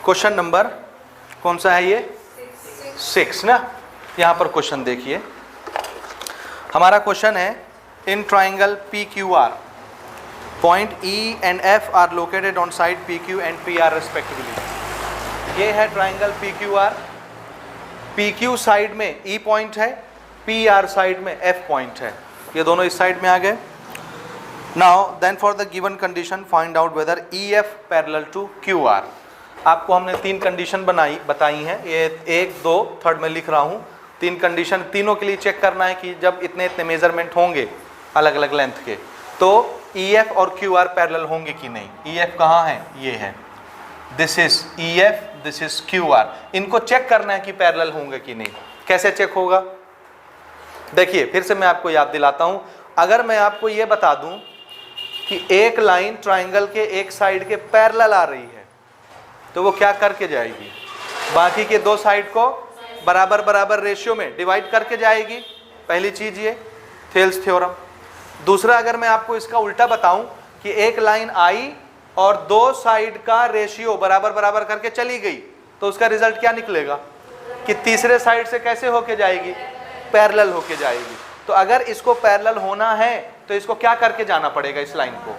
Question number कौन सा है ये? 6 ना। यहाँ पर क्वेश्चन देखिए, हमारा क्वेश्चन है in triangle PQR point E and F are located on side PQ and PR respectively. ये है ट्राइंगल PQR, PQ साइड में E पॉइंट है, PR साइड में F पॉइंट है, ये दोनों इस साइड में आ गए। Now then for the given condition find out whether EF parallel to QR। आपको हमने 3 कंडीशन बताई हैं, ये 1, 2, थर्ड में लिख रहा हूँ। 3 कंडीशन, तीनों के लिए चेक करना है कि जब इतने इतने मेजरमेंट होंगे अलग अलग लेंथ के तो EF और QR पैरेलल होंगे कि नहीं। EF कहाँ है? ये है, this is EF, this is QR। इनको चेक करना है कि पैरेलल होंगे कि नहीं। कैसे चेक होगा? देखिए फिर से मैं आपको याद दिलाता हूँ। अगर मैं आपको ये बता दूँ कि एक लाइन ट्राइंगल के एक साइड के पैरेलल आ रही है तो वो क्या करके जाएगी? बाकी के 2 साइड को बराबर बराबर रेशियो में डिवाइड करके जाएगी। पहली चीज ये थेल्स थ्योरम। दूसरा, अगर मैं आपको इसका उल्टा बताऊं कि एक लाइन आई और 2 साइड का रेशियो बराबर बराबर करके चली गई तो उसका रिजल्ट क्या निकलेगा कि तीसरे साइड से कैसे होके जाएगी? पैरेलल होके जाएगी। तो अगर इसको पैरेलल होना है तो इसको क्या करके जाना पड़ेगा? इस लाइन को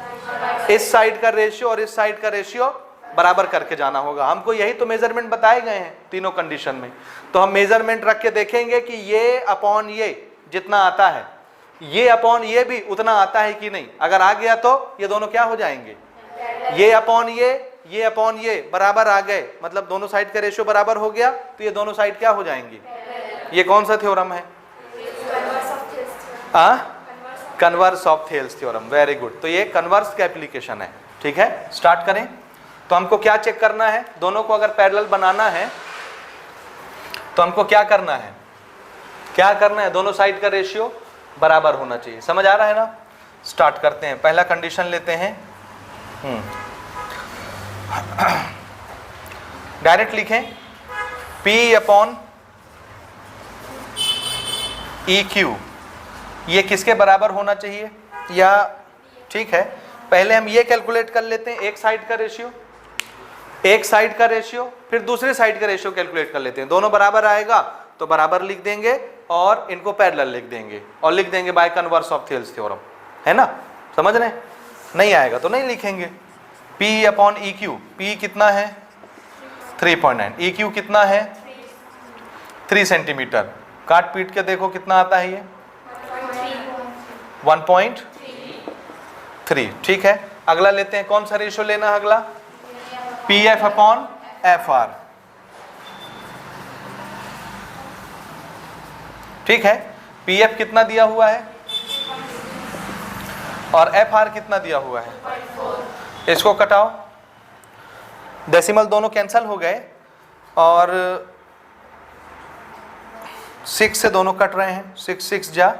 इस साइड का रेशियो और इस साइड का रेशियो बराबर करके जाना होगा। हमको यही तो मेजरमेंट बताए गए हैं तीनों कंडीशन में। तो हम मेजरमेंट रख के देखेंगे कि ये अपॉन ये जितना आता है, ये अपॉन ये भी उतना आता है कि नहीं। अगर आ गया तो ये दोनों क्या हो जाएंगे? ये अपॉन ये अपॉन ये बराबर आ गए, मतलब दोनों साइड का रेशियो बराबर हो गया तो ये दोनों साइड क्या हो जाएंगी? ये कौन सा थ्योरम है? Converse of Thales theorem. Very good. तो ये कन्वर्स का एप्लीकेशन है। ठीक है, स्टार्ट करें। तो हमको क्या चेक करना है? दोनों को अगर पैरेलल बनाना है तो हमको क्या करना है? क्या करना है? दोनों साइड का रेशियो बराबर होना चाहिए। समझ आ रहा है ना? स्टार्ट करते हैं। पहला कंडीशन लेते हैं, डायरेक्ट लिखें P अपॉन EQ। ये किसके बराबर होना चाहिए? या ठीक है, पहले हम ये कैलकुलेट कर लेते हैं, एक साइड का रेशियो, एक साइड का रेशियो, फिर दूसरे साइड का रेशियो कैलकुलेट कर लेते हैं। दोनों बराबर आएगा तो बराबर लिख देंगे और इनको पैरेलल लिख देंगे और लिख देंगे by converse of Thales theorem. है ना? समझ रहे? नहीं आएगा तो नहीं लिखेंगे। P अपॉन EQ, P कितना है? 3.9। EQ कितना है? 3 सेंटीमीटर। काट पीट के देखो कितना आता है ये? 1.3। ठीक है, अगला लेते हैं। कौन सा रेशियो लेना है अगला? PF upon FR। ठीक है, PF कितना दिया हुआ है और FR कितना दिया हुआ है? इसको कटाओ, डेसिमल दोनों कैंसल हो गए और 6 से दोनों कट रहे हैं। 6 6 जा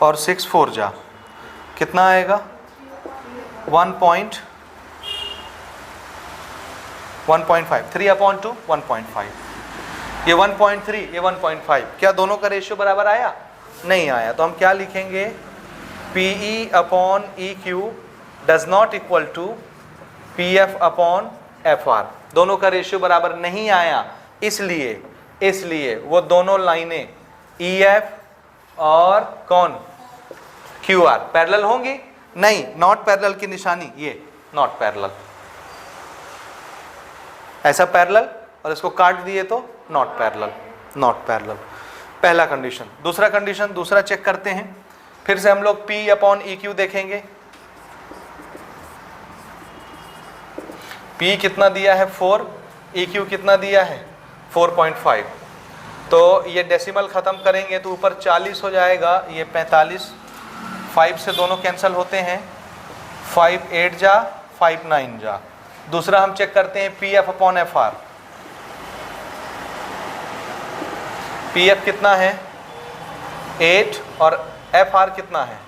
और 6 4 जा, कितना आएगा? 1.5। 3 अपॉन 2 1.5। ये 1.3, ये 1.5। क्या दोनों का रेशियो बराबर आया? नहीं आया। तो हम क्या लिखेंगे? PE upon EQ does not equal to PF upon FR। दोनों का रेशियो बराबर नहीं आया, इसलिए वो दोनों लाइनें EF और कौन? QR पैरेलल होंगी? नहीं, नॉट पैरेलल की निशानी, ये नॉट पैरेलल। ऐसा पैरेलल और इसको काट दिए तो नॉट पैरेलल, नॉट पैरेलल। पहला कंडीशन। दूसरा कंडीशन, दूसरा चेक करते हैं। फिर से हम लोग P अपॉन EQ देखेंगे। P कितना दिया है? 4। EQ कितना दिया है? 4.5। तो ये डेसिमल खत्म करेंगे तो ऊपर 40 हो जाएगा, ये 45। 5 से दोनों कैंसिल होते हैं, 5 8 जा, 5 9 जा। दूसरा हम चेक करते हैं PF अपॉन FR। PF कितना है? 8 और FR कितना है?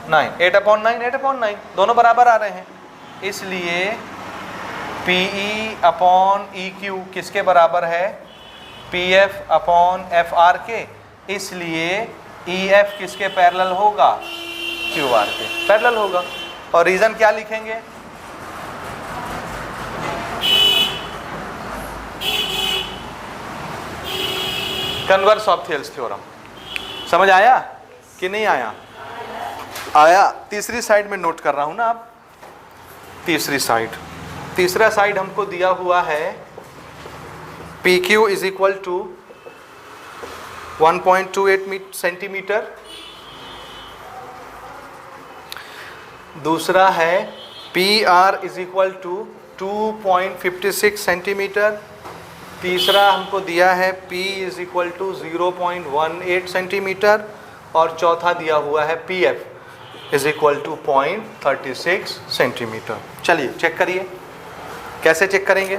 9। 8 अपॉन 9, 8 अपॉन 9, दोनों बराबर आ रहे हैं। इसलिए PE अपॉन EQ किसके बराबर है? PF अपॉन FR के। इसलिए EF किसके पैरेलल होगा? QR के पैरेलल होगा। और रीजन क्या लिखेंगे? Converse of Thales theorem. समझ आया कि नहीं आया? आया। तीसरी साइड में नोट कर रहा हूं ना आप, तीसरी साइड, तीसरा साइड हमको दिया हुआ है P Q is equal to 1.28 centimetre, दूसरा है P R is equal to 2.56 centimetre, तीसरा हमको दिया है P is equal to 0.18 centimetre, और चौथा दिया हुआ है PF is equal to 0.36 centimetre. चलिए चेक करिए, कैसे चेक करेंगे?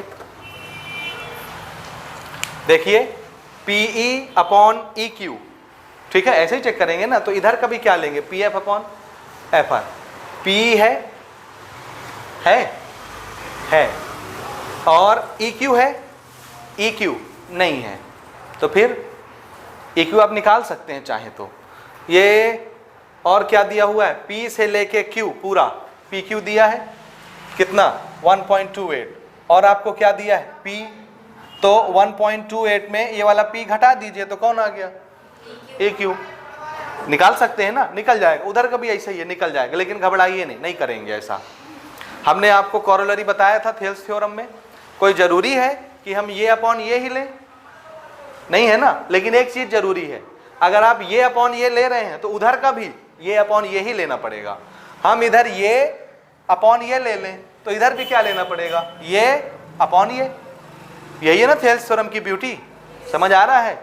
देखिए PE अपॉन EQ, ठीक है, ऐसे ही चेक करेंगे ना। तो इधर का भी क्या लेंगे? PF upon FR। PE है और EQ है, EQ नहीं है, तो फिर EQ आप निकाल सकते हैं चाहे तो। ये और क्या दिया हुआ है? P से लेके Q पूरा PQ दिया है कितना? 1.28, और आपको क्या दिया है? P। तो 1.28 में ये वाला P घटा दीजिए तो कौन आ गया? EQ। निकाल सकते हैं ना, निकल जाएगा। उधर का भी ऐसा ही है, निकल जाएगा, लेकिन घबराइए नहीं करेंगे ऐसा। हमने आपको कॉरोलरी बताया था थेल्स थ्योरम में। कोई जरूरी है कि हम ये अपॉन ये ही लें? नहीं है ना। लेकिन एक चीज जरूरी है, अगर आप ये अपॉन ये ले रहे हैं तो उधर का भी ये अपॉन ये ही लेना पड़ेगा। हम इधर ये अपॉन ये ले लें तो इधर भी क्या लेना पड़ेगा? ये अपॉन ये। यही है ना थेल्स थ्योरम की ब्यूटी। समझ आ रहा है?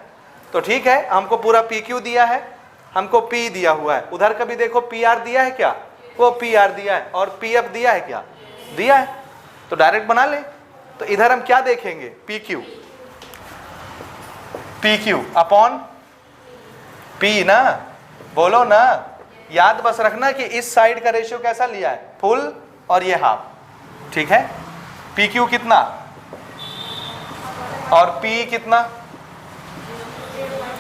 तो ठीक है, हमको पूरा PQ दिया है, हमको P दिया हुआ है, उधर का भी देखो PR दिया है क्या? वो PR दिया है, और PF दिया है क्या? दिया है। तो डायरेक्ट बना ले। तो इधर हम क्या देखेंगे? PQ अपॉन P ना, बोलो ना। याद बस रखना कि इस साइड का रेशियो कैसा लिया है? फुल और ये हाफ, ठीक है। PQ कितना और P कितना?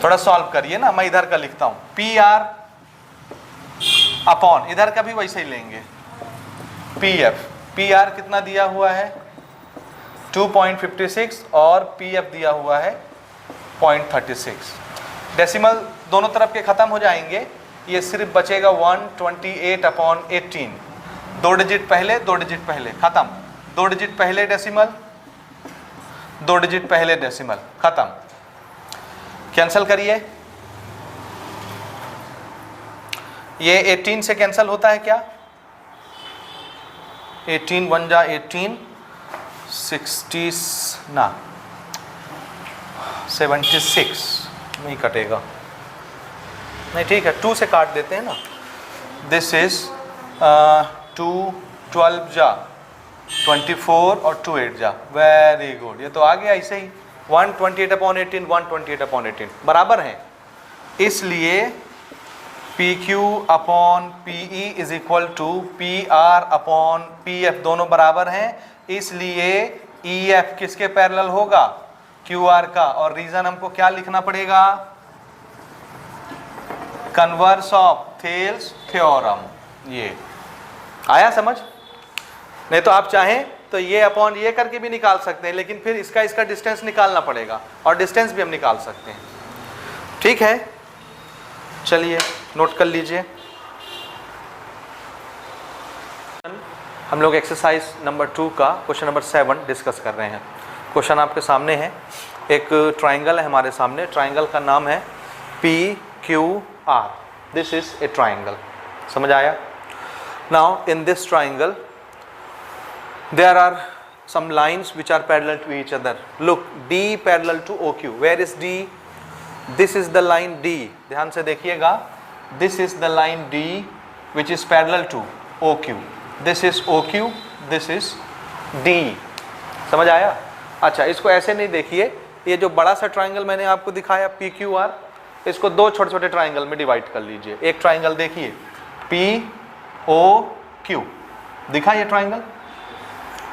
थोड़ा सॉल्व करिए ना, मैं इधर का लिखता हूं। PR अपॉन, इधर का भी वैसे ही लेंगे, PF। PR कितना दिया हुआ है? 2.56, और PF दिया हुआ है 0.36। डेसिमल दोनों तरफ के खत्म हो जाएंगे, ये सिर्फ बचेगा 128/18। 2 डिजिट पहले, 2 डिजिट पहले, खत्म। 2 डिजिट पहले डेसिमल, 2 डिजिट पहले डेसिमल, खत्म। कैंसल करिए। ये 18 से कैंसल होता है क्या? 18 1 जा 18, 60 ना 76 नहीं कटेगा, नहीं ठीक है, 2 से काट देते हैं ना। दिस इज 2 12 जा 24 और 2 8 जा, वेरी गुड। ये तो आ गया ऐसे ही, 128/18 128/18 बराबर हैं। इसलिए PQ upon PE is equal to PR upon PF, दोनों बराबर हैं। इसलिए EF किसके पैरेलल होगा? QR का। और रीजन हमको क्या लिखना पड़ेगा? Converse of Thales theorem. ये आया समझ? नहीं तो आप चाहें तो ये अपॉन ये करके भी निकाल सकते हैं, लेकिन फिर इसका डिस्टेंस निकालना पड़ेगा, और डिस्टेंस भी हम निकाल सकते हैं। ठीक है, चलिए नोट कर लीजिए। हम लोग एक्सरसाइज नंबर 2 का क्वेश्चन नंबर 7 डिस्कस कर रहे हैं। क्वेश्चन आपके सामने है, एक ट्राइंगल है हमारे सामने। ट्राइंगल का नाम है PQR। This is a triangle. समझ आया? Now in this triangle there are some lines which are parallel to each other. Look, D parallel to OQ. Where is D? This is the line D. ध्यान से देखिएगा, this is the line D which is parallel to OQ. This is OQ, this is D. समझ आया? अच्छा, इसको ऐसे नहीं देखिए, ये जो बड़ा सा ट्राइंगल मैंने आपको दिखाया PQR, इसको 2 छोटे छोटे ट्राइंगल में डिवाइड कर लीजिए। एक ट्राइंगल देखिए POQ, दिखा ये ट्राइंगल?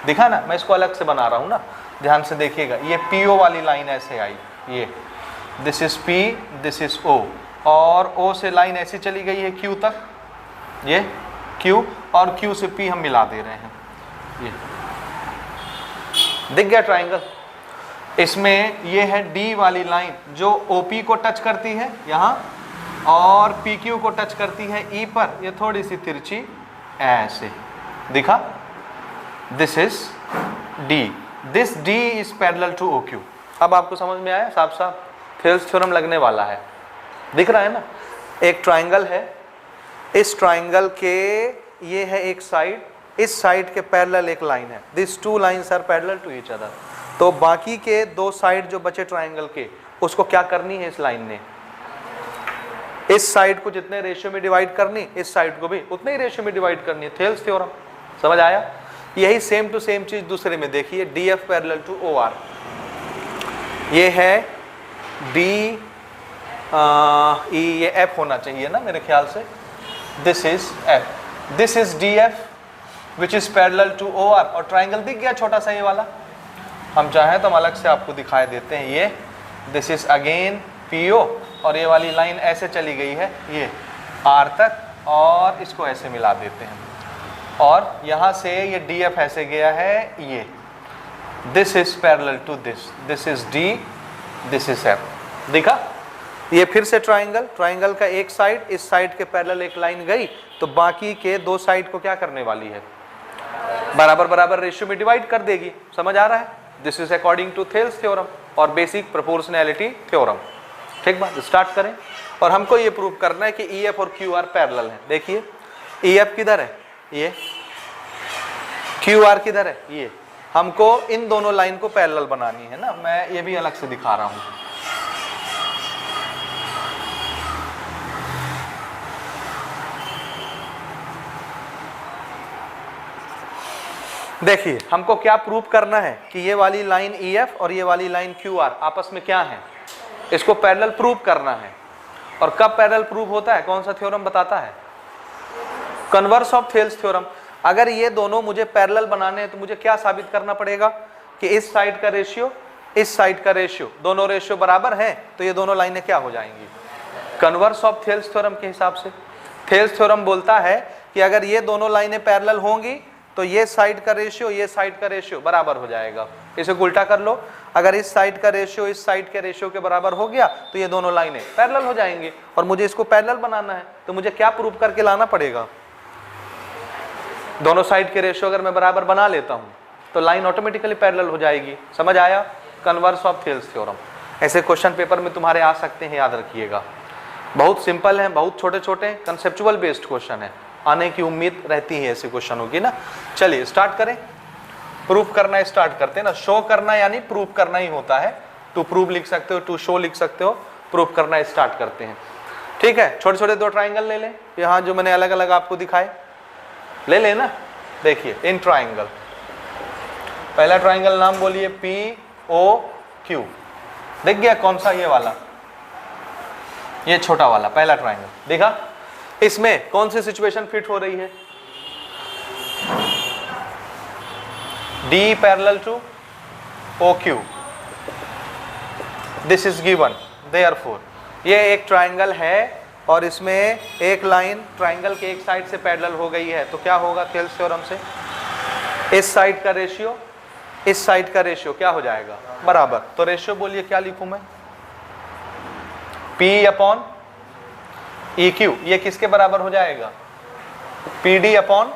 दिखा ना? मैं इसको अलग से बना रहा हूँ ना, ध्यान से देखिएगा। ये PO वाली लाइन ऐसे आई, ये this is P, this is O, और O से लाइन ऐसी चली गई है Q तक, ये Q, और Q से P हम मिला दे रहे हैं। ये दिख गया ट्राइंगल? इसमें ये है डी वाली लाइन जो OP को टच करती है यहाँ और PQ को टच करती है E पर, ये थोड़ी सी तिरछी ऐसे दिखा, this is D, this D is parallel to OQ। अब आपको समझ में आया, साफ साफ थेल्स थ्योरम लगने वाला है, दिख रहा है ना। एक ट्राइंगल है, इस ट्राइंगल के ये है एक साइड, इस साइड के पैरेलल एक लाइन है, this two lines are parallel to each other. तो बाकी के दो साइड जो बचे ट्राइंगल के, उसको क्या करनी है इस लाइन ने, इस साइड को जितने रेशियो में डिवाइड करनी, इस साइड को भी उतने ही रेशियो में डिवाइड करनी है, थेल्स थ्योरम। समझ आया। यही सेम टू सेम चीज दूसरे में देखिए, DF पैरेलल टू OR, ये है D E, ये F होना चाहिए ना मेरे ख्याल से, this is F, this is DF which is parallel to OR। और ट्राइंगल दिख गया छोटा सा ये वाला, हम चाहें तो हम अलग से आपको दिखाई देते हैं, ये दिस इज अगेन PO और ये वाली लाइन ऐसे चली गई है ये R तक और इसको ऐसे मिला देते हैं और यहाँ से ये DF ऐसे गया है ये, this is parallel to this, this is D, this is F। दिखा। ये फिर से ट्राइंगल, ट्राइंगल का एक साइड, इस साइड के पैरेलल एक लाइन गई तो बाकी के दो साइड को क्या करने वाली है, बराबर बराबर रेशियो में डिवाइड कर देगी। समझ आ रहा है। This is according to Thales theorem और बेसिक प्रोपोर्शनैलिटी थ्योरम। ठीक बात, स्टार्ट करें। और हमको ये प्रूव करना है कि EF और QR पैरेलल हैं। देखिए EF किधर है, ये QR किधर है, ये। हमको इन दोनों लाइन को पैरेलल बनानी है ना, मैं ये भी अलग से दिखा रहा हूं। देखिए हमको क्या प्रूव करना है कि ये वाली लाइन EF और ये वाली लाइन QR आपस में क्या है, इसको पैरेलल प्रूव करना है। और कब पैरेलल प्रूव होता है, कौन सा थ्योरम बताता है, कन्वर्स ऑफ थेल्स थ्योरम। अगर ये दोनों मुझे पैरेलल बनाने हैं तो मुझे क्या साबित करना पड़ेगा कि इस साइड का रेशियो, इस साइड का रेशियो, दोनों रेशियो बराबर हैं तो ये दोनों लाइनें क्या हो जाएंगी, कन्वर्स ऑफ थेल्स थ्योरम के हिसाब से। थेल्स थ्योरम बोलता है कि अगर ये दोनों लाइनें पैरेलल होंगी तो ये साइड का रेशियो, ये साइड का रेशियो बराबर हो जाएगा। इसे उल्टा कर लो, अगर इस साइड का रेशियो इस साइड के रेशियो के बराबर हो गया तो ये दोनों लाइनें पैरेलल हो जाएंगी। और मुझे इसको पैरेलल बनाना है तो मुझे क्या प्रूव करके लाना पड़ेगा, दोनों साइड के रेशियो अगर मैं बराबर बना लेता हूं तो लाइन ऑटोमेटिकली पैरेलल हो जाएगी। समझ आया, कन्वर्स ऑफ थेल्स थ्योरम। ऐसे क्वेश्चन पेपर में तुम्हारे आ सकते हैं, याद रखिएगा। बहुत सिंपल है, बहुत छोटे छोटे कंसेप्चुअल बेस्ड क्वेश्चन है, आने की उम्मीद रहती है ऐसे क्वेश्चनों की ना। चलिए स्टार्ट करें, प्रूफ करना स्टार्ट करते हैं ना। शो करना यानी प्रूफ करना ही होता है, टू प्रूव लिख सकते हो, टू शो लिख सकते हो, प्रूफ करना स्टार्ट करते हैं। ठीक है, छोटे छोटे दो ट्राइंगल ले लें, यहाँ जो मैंने अलग अलग आपको दिखाए ले लें ना। देखिए इन ट्राइंगल, पहला ट्राइंगल नाम बोलिए POQ, दिख गया कौन सा, ये वाला, ये छोटा वाला पहला ट्राइंगल देखा। इसमें कौन सी सिचुएशन फिट हो रही है, D parallel to OQ, this is given. Therefore ये एक ट्राइंगल है और इसमें एक लाइन ट्राइंगल के एक साइड से पैरेलल हो गई है तो क्या होगा थेल्स थ्योरम से, इस साइड का रेशियो इस साइड का रेशियो क्या हो जाएगा, बराबर। तो रेशियो बोलिए क्या लिखूं मैं, P अपॉन EQ, ये किसके बराबर हो जाएगा, PD अपॉन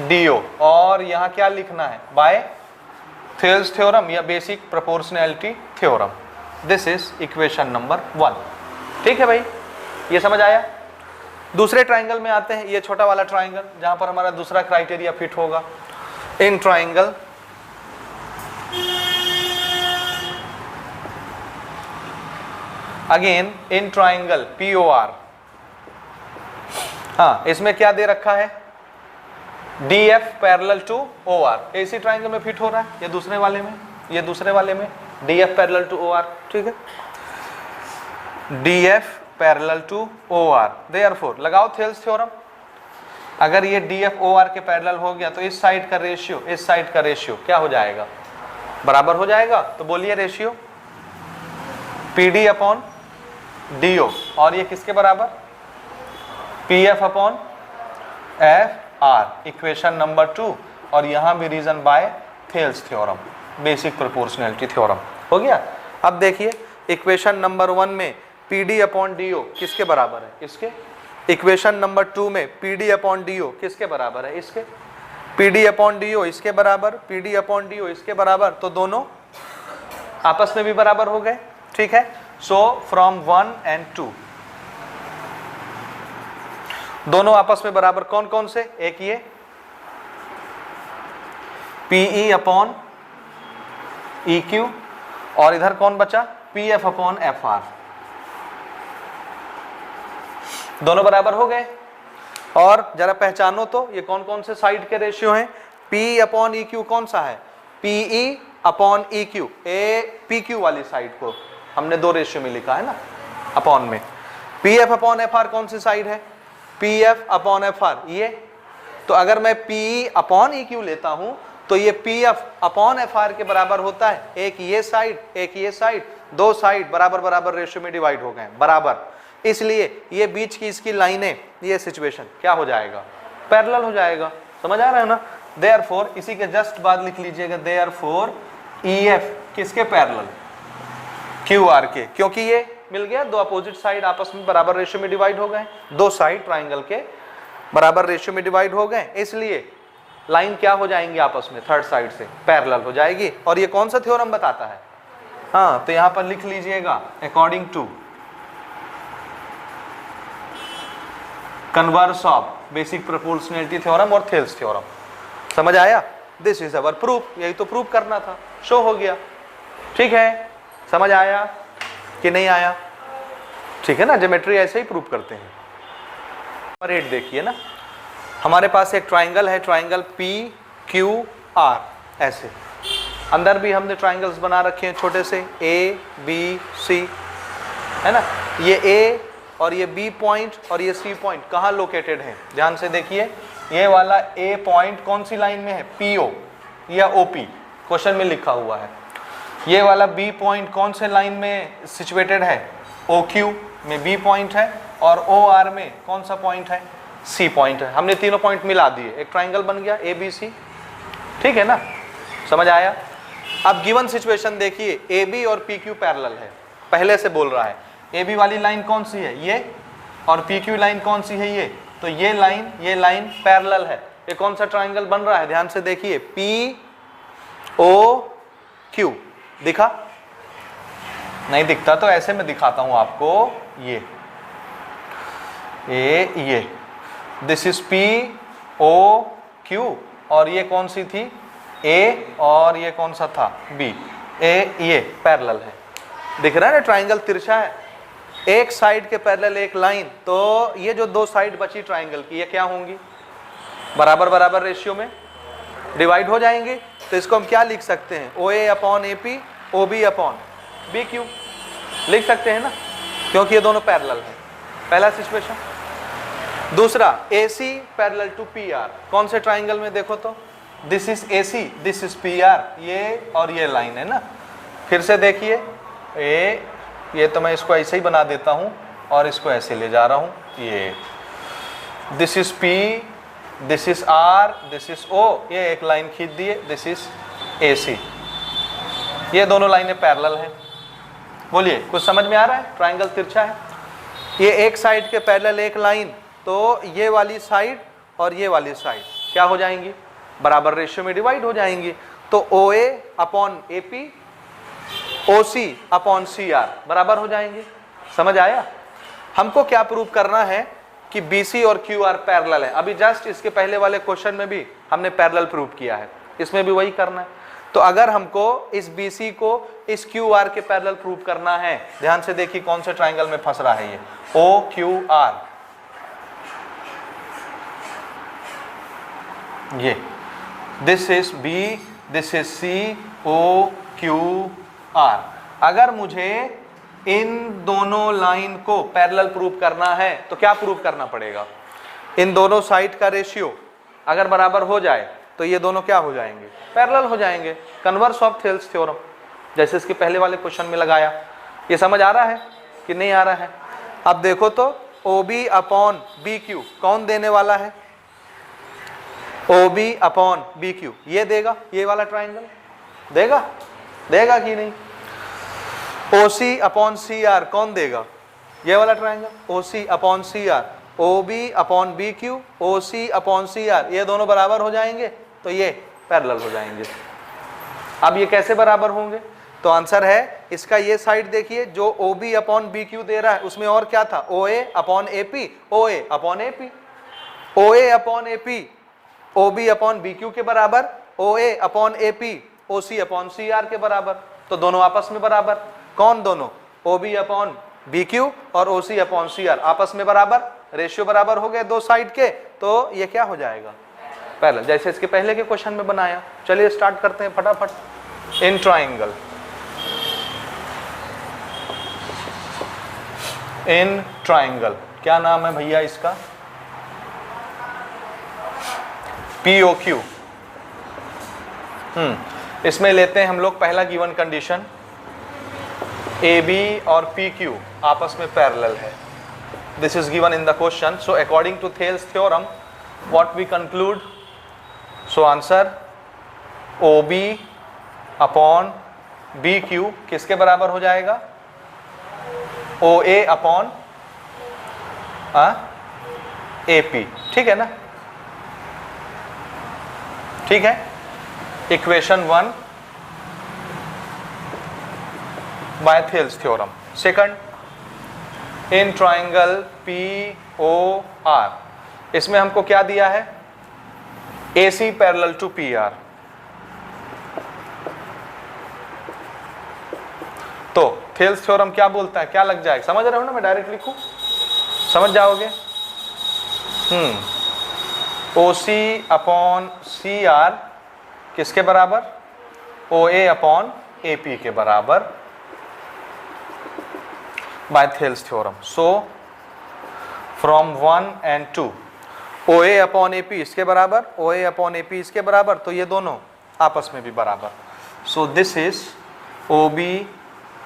DO। और यहां क्या लिखना है, बाय थेल्स थ्योरम या basic proportionality theorem. This is equation number 1। ठीक है भाई, ये समझ आया। दूसरे ट्राइंगल में आते हैं, ये छोटा वाला ट्राइंगल जहां पर हमारा दूसरा क्राइटेरिया फिट होगा। In triangle again in triangle POR, हाँ इसमें क्या दे रखा है, DF पैरेलल टू OR। इसी ट्राइंगल में फिट हो रहा है, ये दूसरे वाले में, ये दूसरे वाले में DF पैरेलल टू OR। ठीक है, DF parallel to OR, therefore लगाओ थेल्स थ्योरम। अगर ये DF OR के पैरेलल हो गया तो इस साइड का रेशियो इस साइड का रेशियो क्या हो जाएगा, बराबर हो जाएगा। तो बोलिए रेशियो PD अपॉन DO, और ये किसके बराबर, PF upon FR, equation number 2। और यहां भी reason by Thales theorem. Basic proportionality theorem हो गया। अब देखिए इक्वेशन नंबर 1 में PD अपॉन DO किसके बराबर है, इसके। इक्वेशन नंबर 2 में PD अपॉन DO किसके बराबर है, इसके। PD अपॉन DO इसके बराबर, PD अपॉन DO इसके बराबर, तो दोनों आपस में भी बराबर हो गए, ठीक है। सो फ्रॉम 1 and 2 दोनों आपस में बराबर, कौन कौन से, एक ये PE अपॉन EQ और इधर कौन बचा, PF अपॉन FR, दोनों बराबर हो गए। और जरा पहचानो तो ये कौन कौन से साइड के रेशियो हैं। P अपॉन EQ कौन सा है, PE अपॉन EQ, ए PQ वाली साइड को हमने दो रेशियो में लिखा है ना, अपॉन में। PF अपॉन FR कौन सी साइड है, PF अपॉन FR ये। तो अगर मैं PE अपॉन EQ लेता हूं तो ये PF अपॉन FR के बराबर होता है, एक ये साइड एक ये साइड, दो साइड बराबर बराबर रेशियो में डिवाइड हो गए बराबर, इसलिए ये बीच की इसकी लाइनें, ये सिचुएशन क्या हो जाएगा, पैरेलल हो जाएगा। समझ आ रहा है ना। देयरफॉर इसी के जस्ट बाद लिख लीजिएगा, देयरफॉर EF किसके पैरेलल, QR के, क्योंकि ये मिल गया, दो अपोजिट साइड आपस में बराबर रेशियो में डिवाइड हो गए, दो साइड ट्राइंगल के बराबर रेशियो में डिवाइड हो गए, इसलिए लाइन क्या हो जाएंगी आपस में, थर्ड साइड से पैरेलल हो जाएगी। और ये कौन सा थ्योरम बताता है, हाँ तो यहां पर लिख लीजिएगा, according to converse of basic proportionality theorem और थेल्स थ्योरम। समझ आया, दिस इज अवर प्रूफ, यही तो प्रूफ करना था, शो हो गया, ठीक है। समझ आया कि नहीं आया, ठीक है ना, ज्योमेट्री ऐसे ही प्रूफ करते हैं। नंबर 8 देखिए ना, हमारे पास एक ट्राइंगल है, ट्राइंगल PQR, ऐसे अंदर भी हमने ट्राइंगल्स बना रखे हैं छोटे से, ABC है ना, ये A और ये B पॉइंट और ये C पॉइंट कहाँ लोकेटेड है, ध्यान से देखिए। ये वाला A पॉइंट कौन सी लाइन में है, PO या OP, क्वेश्चन में लिखा हुआ है। ये वाला B पॉइंट कौन से लाइन में सिचुएटेड है, OQ में B पॉइंट है, और OR में कौन सा पॉइंट है, C पॉइंट है। हमने तीनों पॉइंट मिला दिए, एक ट्राइंगल बन गया ABC, ठीक है ना, समझ आया। अब गिवन सिचुएशन देखिए, AB और PQ पैरेलल है, पहले से बोल रहा है। AB वाली लाइन कौन सी है, ये, और PQ लाइन कौन सी है, ये। तो ये लाइन पैरेलल है। ये कौन सा ट्राइंगल बन रहा है, ध्यान से देखिए, POQ, दिखा, नहीं दिखता तो ऐसे में दिखाता हूं आपको, ये दिस इज POQ, और ये कौन सी थी, A, और ये कौन सा था, B, ये पैरेलल है, दिख रहा है ना, ट्राइंगल तिरछा है, एक साइड के पैरेलल एक लाइन, तो ये जो दो साइड बची ट्राइंगल की, ये क्या होंगी, बराबर बराबर रेशियो में डिवाइड हो जाएंगे। तो इसको हम क्या लिख सकते हैं, OA upon AP, OB upon BQ लिख सकते हैं ना, क्योंकि ये दोनों पैरेलल है, पहला सिचुएशन। दूसरा, AC पैरेलल टू PR, कौन से ट्राइंगल में देखो तो, this is AC, this is PR, ये और ये लाइन है ना। फिर से देखिए, ये तो मैं इसको ऐसे ही बना देता हूं और इसको ऐसे ले जा रहा हूं, ये this is P, this is R, this is O, ये एक लाइन खींच दिए, दिस इज AC, ये दोनों लाइनें पैरेलल हैं। बोलिए कुछ समझ में आ रहा है, ट्राइंगल तिरछा है, ये एक साइड के पैरेलल एक लाइन, तो ये वाली साइड और ये वाली साइड क्या हो जाएंगी, बराबर रेशियो में डिवाइड हो जाएंगी। तो OA upon AP, OC upon CR बराबर हो जाएंगे। समझ आया। हमको क्या प्रूव करना है कि BC और QR पैरेलल है। अभी जस्ट इसके पहले वाले क्वेश्चन में भी हमने पैरेलल प्रूव किया है, इसमें भी वही करना है। तो अगर हमको इस BC को इस QR के पैरेलल प्रूव करना है, ध्यान से देखिए कौन से ट्राइंगल में फंस रहा है ये, OQR, ये this is B, this is C, OQR। अगर मुझे इन दोनों लाइन को पैरेलल प्रूव करना है तो क्या प्रूव करना पड़ेगा, इन दोनों साइड का रेशियो अगर बराबर हो जाए तो ये दोनों क्या हो जाएंगे, पैरेलल हो जाएंगे। कन्वर्स ऑफ थेल्स थ्योरम, जैसे इसके पहले वाले क्वेश्चन में लगाया। ये समझ आ रहा है कि नहीं आ रहा है। अब देखो तो OB अपॉन BQ कौन देने वाला है, OB अपॉन BQ ये देगा, ये वाला ट्राइंगल, देगा? देगा कि नहीं? OC अपॉन CR कौन देगा? ये वाला triangle OC upon CR, OB upon BQ, OC upon CR, ये दोनों बराबर हो जाएंगे तो ये पैरेलल हो जाएंगे। अब ये कैसे बराबर होंगे? तो आंसर है इसका ये साइड देखिए, जो OB अपॉन BQ दे रहा है उसमें और क्या था? OA upon AP, OA upon AP, OA upon AP OB upon BQ के बराबर, OA upon AP OC upon CR के बराबर, तो दोनों आपस में बराबर। कौन दोनों? OB अपॉन BQ और OC अपॉन CR आपस में बराबर, रेशियो बराबर हो गए दो साइड के, तो ये क्या हो जाएगा? पैरेलल, जैसे इसके पहले के क्वेश्चन में बनाया। चलिए स्टार्ट करते हैं फटाफट। इन ट्राइंगल, इन ट्राइंगल क्या नाम है भैया इसका? POQ। इसमें लेते हैं हम लोग पहला गिवन कंडीशन, AB और PQ आपस में पैरेलल है। This is given in the question. So according to Thales theorem what we conclude? So answer OB upon BQ किसके बराबर हो जाएगा? OA upon AP। ठीक है ना? ठीक है। Equation 1 by Thales theorem. Second, in triangle POR, इसमें हमको क्या दिया है? AC parallel to PR। तो थेल्स थ्योरम क्या बोलता है? क्या लग जाएगा? समझ रहे हो ना? मैं डायरेक्ट लिखूं, समझ जाओगे। OC अपॉन CR किसके बराबर? OA अपॉन AP के बराबर by Thales theorem. So from 1 and 2 OA upon AP इसके बराबर, OA अपॉन AP इसके बराबर, तो ये दोनों आपस में भी बराबर। So this is OB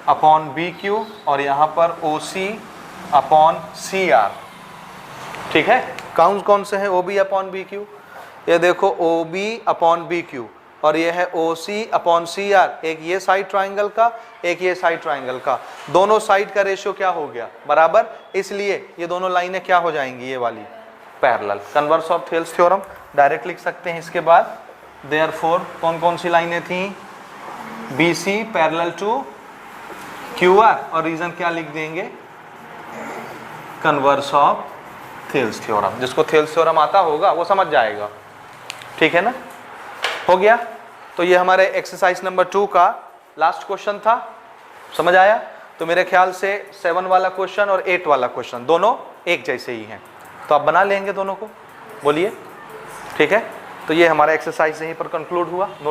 upon BQ और यहाँ पर OC अपॉन CR। ठीक है। कौन से हैं OB अपॉन BQ? ये देखो OB अपॉन BQ और ये है OC अपॉन CR, एक ये साइड ट्राइंगल का, एक ये साइड ट्राइंगल का, दोनों साइड का रेशियो क्या हो गया? बराबर। इसलिए ये दोनों लाइनें क्या हो जाएंगी? ये वाली parallel. Converse of Thales theorem direct लिख सकते हैं इसके बाद। देयरफॉर कौन कौन सी लाइनें थी? BC पैरेलल टू QR और रीजन क्या लिख देंगे? Converse of Thales theorem. जिसको थेल्स थ्योरम आता होगा वो समझ जाएगा। ठीक है ना? हो गया। तो ये हमारे एक्सरसाइज नंबर 2 का लास्ट क्वेश्चन था। समझ आया? तो मेरे ख्याल से 7 वाला क्वेश्चन और 8 वाला क्वेश्चन दोनों एक जैसे ही हैं, तो आप बना लेंगे दोनों को। बोलिए। ठीक है। तो ये हमारा एक्सरसाइज यहीं पर कंक्लूड हुआ।